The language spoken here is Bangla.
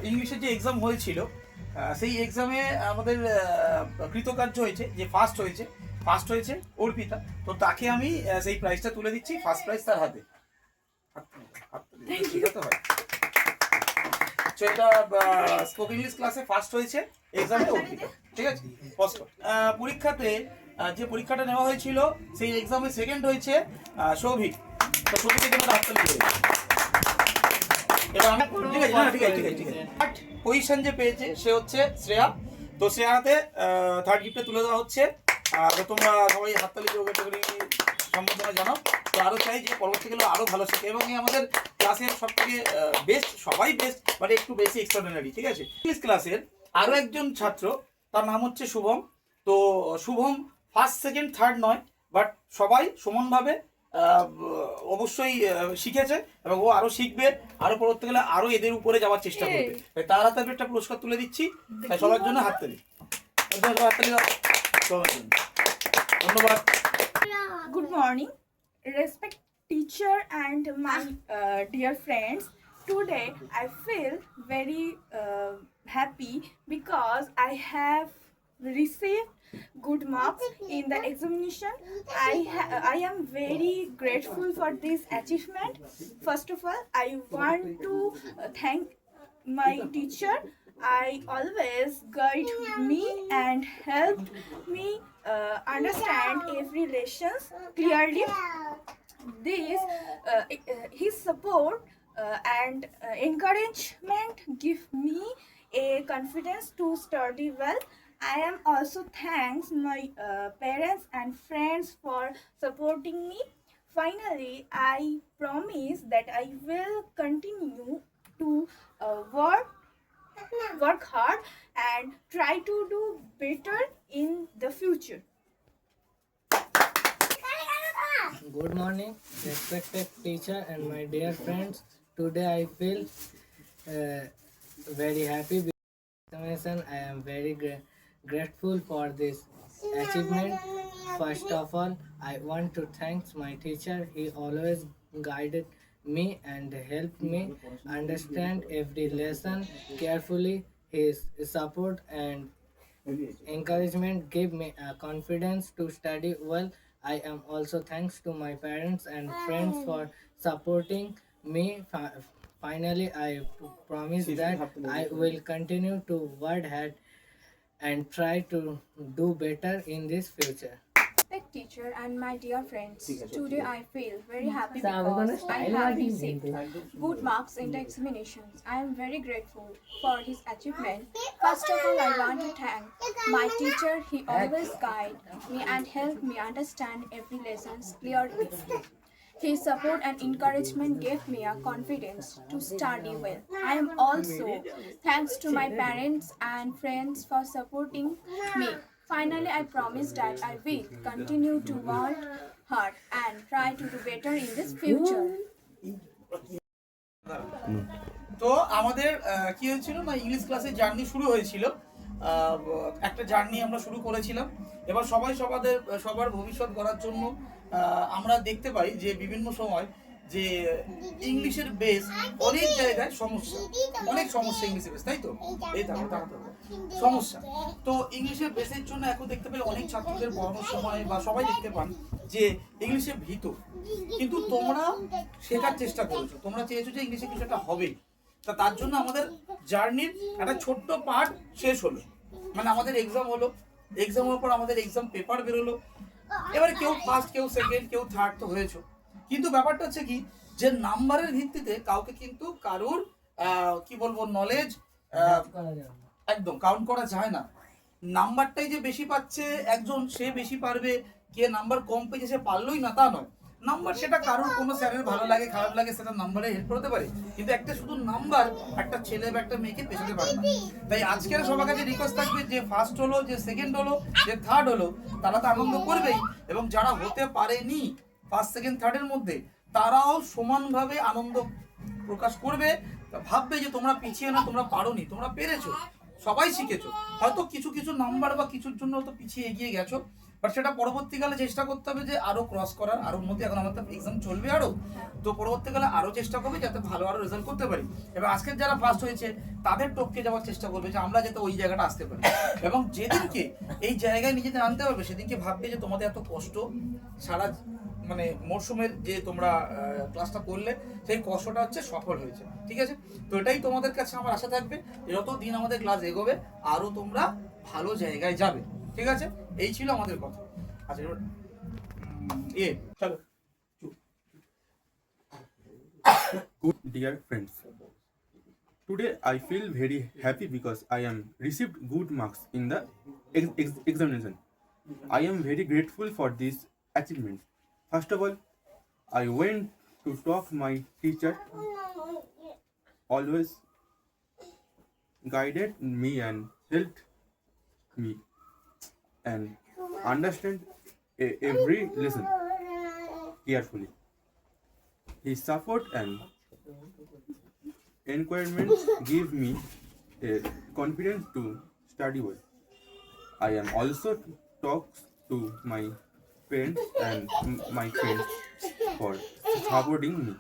ইংলিশের যে এক্সাম হয়েছিল সেই এক্সামে আমাদের কৃতকার্য হয়েছে, যে ফার্স্ট হয়েছে অর্পিতা। তো তাকে আমি সেই প্রাইজটা তুলে দিচ্ছি, ফার্স্ট প্রাইজ তার হাতে। শেখাতে হয়। তো এটা স্পোকেন ইংলিশ ক্লাসে ফার্স্ট হয়েছে এক্সামে অর্পিতা, ঠিক আছে। ফার্স্ট পরীক্ষাতে যে পরীক্ষাটা নেওয়া হয়েছিল সেই এক্সামে সেকেন্ড হয়েছে সৌভিক। তো সৌভিকের জন্য হাততালি দিয়ে পজিশন যে পেয়েছে সে হচ্ছে শ্রেয়া। তো শ্রেয়াতে থার্ড গিফটে তুলে দেওয়া হচ্ছে। তো তোমরা সবাই হাততালি দিয়ে সম্বোধনা জানাও। তো আরো চাই যে পরবর্তীকালে আরো ভালো শেখে এবং আমাদের ক্লাসের সব থেকে বেস্ট, সবাই বেস্ট, বাট একটু বেশি এক্সট্রাঅর্ডিনারি, ঠিক আছে। ইংলিশ ক্লাসের আরো একজন ছাত্র, তার নাম হচ্ছে শুভম। তো শুভম ফার্স্ট সেকেন্ড থার্ড নয়, বাট সবাই সমানভাবে অবশ্যই শিখেছে এবং ও আরো শিখবে, আরো পরবর্তীকালে আরো এদের উপরে যাওয়ার চেষ্টা করবে। তার হাতে আমি একটা পুরস্কার তুলে দিচ্ছি, তাই সবার জন্য হাততালি। ধন্যবাদ। Good morning, respect teacher and my dear friends. Today I feel very happy because I have received good marks in the examination. I am very grateful for this achievement. First of all, I want to thank my teacher. I always guide me and helped me understand every lessons clearly. This his support and encouragement give me a confidence to study well. I am also thanks my parents and friends for supporting me. Finally, I promise that I will continue to work hard and try to do better in the future. Good morning, respected teacher and my dear friends. Today I feel very happy with examination. I am very grateful for this achievement. First of all, I want to thank my teacher. He always guided me and helped me understand every lesson carefully. His support and encouragement gave me a confidence to study well. I am also thanks to my parents and friends for supporting me. Finally, I promise that I will continue to work hard and try to do better in this future. Respect teacher and my dear friends. Today I feel very happy because I have received good marks in the examinations. I am very grateful for his achievement. First of all, I want to thank my teacher. He always guide me and help me understand every lesson clearly. His support and encouragement gave me a confidence to study well. I am also thanks to my parents and friends for supporting me. Finally, I promise that I will continue to work hard and try to do better in this future. তো আমাদের কি হয়েছিল না, ইংলিশ ক্লাসে জার্নি শুরু হয়েছিল। একটা জার্নি আমরা শুরু করেছিলাম। এবার সবার ভবিষ্যৎ গড়ার জন্য আমরা দেখতে পাই যে বিভিন্ন সময় যে ইংলিশের বেস অনেক জায়গায় অনেক সমস্যা ইংলিশের বেস, তাই তো? এই সমস্যা। তো ইংলিশের বেসের জন্য এখন দেখতে পাই অনেক ছাত্রদের পড়ানোর সময় বা সবাই দেখতে পান যে ইংলিশে ভীত, কিন্তু তোমরা শেখার চেষ্টা করেছো, তোমরা চেয়েছো যে ইংলিশে কিছু একটা হবে। তার জন্য আমাদের জার্নির একটা ছোট্ট পার্ট শেষ হলো, মানে আমাদের এক্সাম হলো, এক্সামের পর আমাদের এক্সাম পেপার বেরোলো। এবারে কেউ ফার্স্ট, কেউ সেকেন্ড, কেউ থার্ড তো হয়েছো, কিন্তু ব্যাপারটা হচ্ছে কি যে নাম্বারের ভিত্তিতে কাউকে কিন্তু কারোর কি বলবো নলেজ একদম কাউন্ট করা যায় না। নাম্বারটাই যে বেশি পাচ্ছে একজন, সে বেশি পারবে, কে নাম্বার কম পেয়েছে সে পারলোই না, তা নয়। নাম্বার সেটা কারোর কোনো স্যারের ভালো লাগে খারাপ লাগে সেটা নাম্বারে হেল্প করতে পারে, কিন্তু একটা শুধু নাম্বার একটা ছেলে বা একটা মেয়েকে পেছাতে পারে না। তাই আজকের সবার কাছে রিকোয়েস্ট থাকবে যে ফার্স্ট হলো, যে সেকেন্ড হলো, যে থার্ড হলো, তারা তো আনন্দ করবেই, এবং যারা হতে পারেনি ফার্স্ট সেকেন্ড থার্ডের মধ্যে তারাও সমানভাবে আনন্দ প্রকাশ করবে। ভাববে যে তোমরা পিছিয়ে না, তোমরা পারোনি, তোমরা পেরেছো, সবাই শিখেছো। হয়তো কিছু নাম্বার বা কিছুর জন্য তো পিছিয়ে এগিয়ে গেছো, বাট সেটা পরবর্তীকালে চেষ্টা করতে হবে যে আরো ক্রস করার, আরো উন্নতি। এখন আমাদের এক্সাম চলবে আরো, তো পরবর্তীকালে আরো চেষ্টা করবে যাতে ভালো আরো রেজাল্ট করতে পারি। এবং আজকের যারা ফার্স্ট হয়েছে তাদের টপকে যাওয়ার চেষ্টা করবে যে আমরা যাতে ওই জায়গাটা আসতে পারি। এবং যেদিনকে এই জায়গায় নিজেদের আনতে পারবে সেদিনকে ভাববে যে তোমাদের এত কষ্ট সারা মানে মরশুমের যে তোমরা ক্লাসটা করলে সেই কষ্টটা হচ্ছে সফল হয়েছে। ঠিক আছে, তো এটাই তোমাদের কাছে আমার আশা থাকবে, যত দিন আমাদের ক্লাস এগোবে আরো তোমরা ভালো জায়গায় যাবে। ঠিক আছে, এই ছিল আমাদের কথা। আচ্ছা এবার চলো। Good dear friends, today I feel very happy because I am received good marks in the examination. I am very grateful for this achievement. First of all, I went to talk my teacher, always guided me and helped me and understand every lesson carefully. His support and encouragement give me a confidence to study well. I am also talks to my parents and my friends for supporting me.